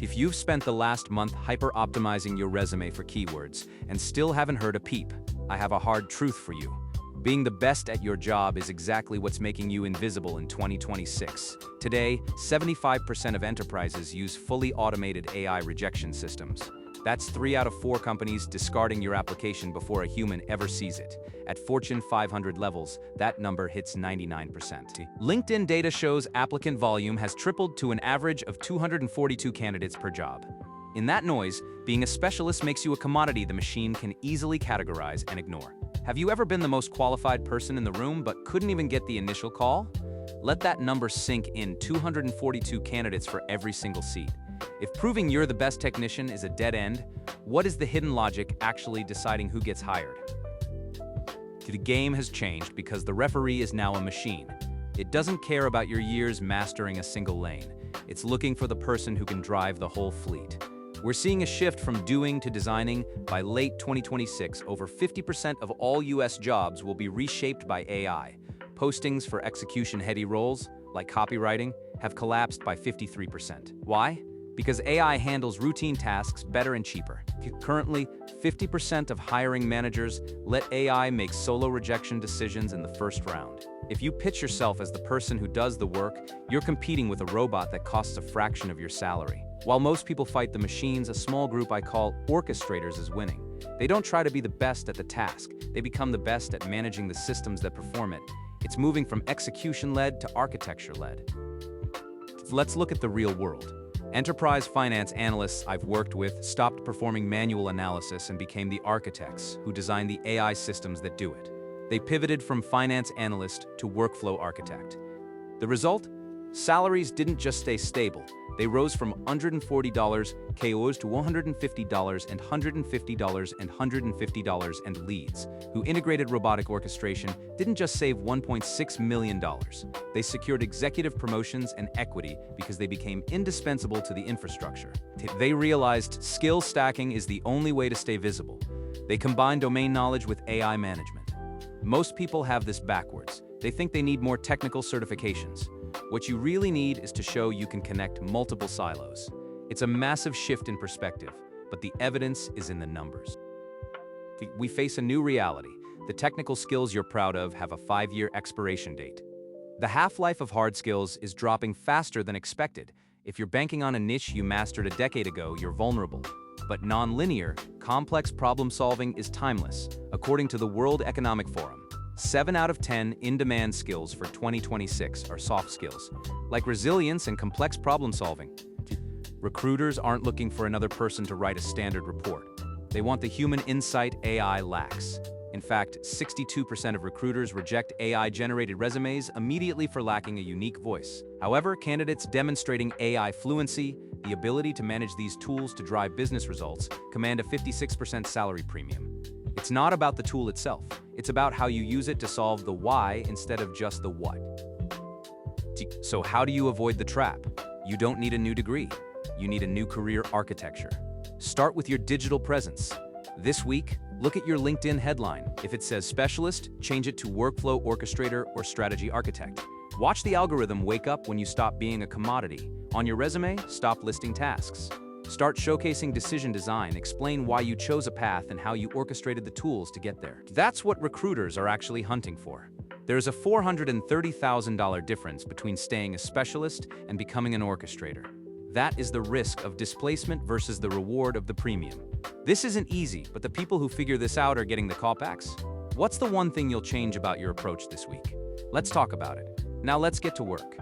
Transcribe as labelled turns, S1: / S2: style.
S1: If you've spent the last month hyper-optimizing your resume for keywords and still haven't heard a peep, I have a hard truth for you. Being the best at your job is exactly what's making you invisible in 2026. Today, 75% of enterprises use fully automated AI rejection systems. That's 3 out of 4 companies discarding your application before a human ever sees it. At Fortune 500 levels, that number hits 99%. LinkedIn data shows applicant volume has tripled to an average of 242 candidates per job. In that noise, being a specialist makes you a commodity the machine can easily categorize and ignore. Have you ever been the most qualified person in the room but couldn't even get the initial call? Let that number sink in: 242 candidates for every single seat. If proving you're the best technician is a dead end, what is the hidden logic actually deciding who gets hired? The game has changed because the referee is now a machine. It doesn't care about your years mastering a single lane. It's looking for the person who can drive the whole fleet. We're seeing a shift from doing to designing. By late 2026, over 50% of all US jobs will be reshaped by AI. Postings for execution-heavy roles, like copywriting, have collapsed by 53%. Why? Because AI handles routine tasks better and cheaper. Currently, 50% of hiring managers let AI make solo rejection decisions in the first round. If you pitch yourself as the person who does the work, you're competing with a robot that costs a fraction of your salary. While most people fight the machines, a small group I call Orchestrators is winning. They don't try to be the best at the task, they become the best at managing the systems that perform it. It's moving from execution-led to architecture-led. Let's look at the real world. Enterprise finance analysts I've worked with stopped performing manual analysis and became the architects who design the AI systems that do it. They pivoted from finance analyst to workflow architect. The result? Salaries didn't just stay stable. They rose from $140 KOs to $150 and $150 and $150, and leads, who integrated robotic orchestration, didn't just save $1.6 million. They secured executive promotions and equity because they became indispensable to the infrastructure. They realized skill stacking is the only way to stay visible. They combined domain knowledge with AI management. Most people have this backwards. They think they need more technical certifications. What you really need is to show you can connect multiple silos. It's a massive shift in perspective, but the evidence is in the numbers. We face a new reality. The technical skills you're proud of have a 5-year expiration date. The half-life of hard skills is dropping faster than expected. If you're banking on a niche you mastered a decade ago, you're vulnerable. But non-linear, complex problem-solving is timeless. According to the World Economic Forum, 7 out of 10 in-demand skills for 2026 are soft skills, like resilience and complex problem-solving. Recruiters aren't looking for another person to write a standard report. They want the human insight AI lacks. In fact, 62% of recruiters reject AI-generated resumes immediately for lacking a unique voice. However, candidates demonstrating AI fluency, the ability to manage these tools to drive business results, command a 56% salary premium. It's not about the tool itself. It's about how you use it to solve the why instead of just the what. So how do you avoid the trap? You don't need a new degree. You need a new career architecture. Start with your digital presence. This week, look at your LinkedIn headline. If it says specialist, change it to workflow orchestrator or strategy architect. Watch the algorithm wake up when you stop being a commodity. On your resume, stop listing tasks. Start showcasing decision design, explain why you chose a path and how you orchestrated the tools to get there. That's what recruiters are actually hunting for. There's a $430,000 difference between staying a specialist and becoming an orchestrator. That is the risk of displacement versus the reward of the premium. This isn't easy, but the people who figure this out are getting the callbacks. What's the one thing you'll change about your approach this week? Let's talk about it. Now let's get to work.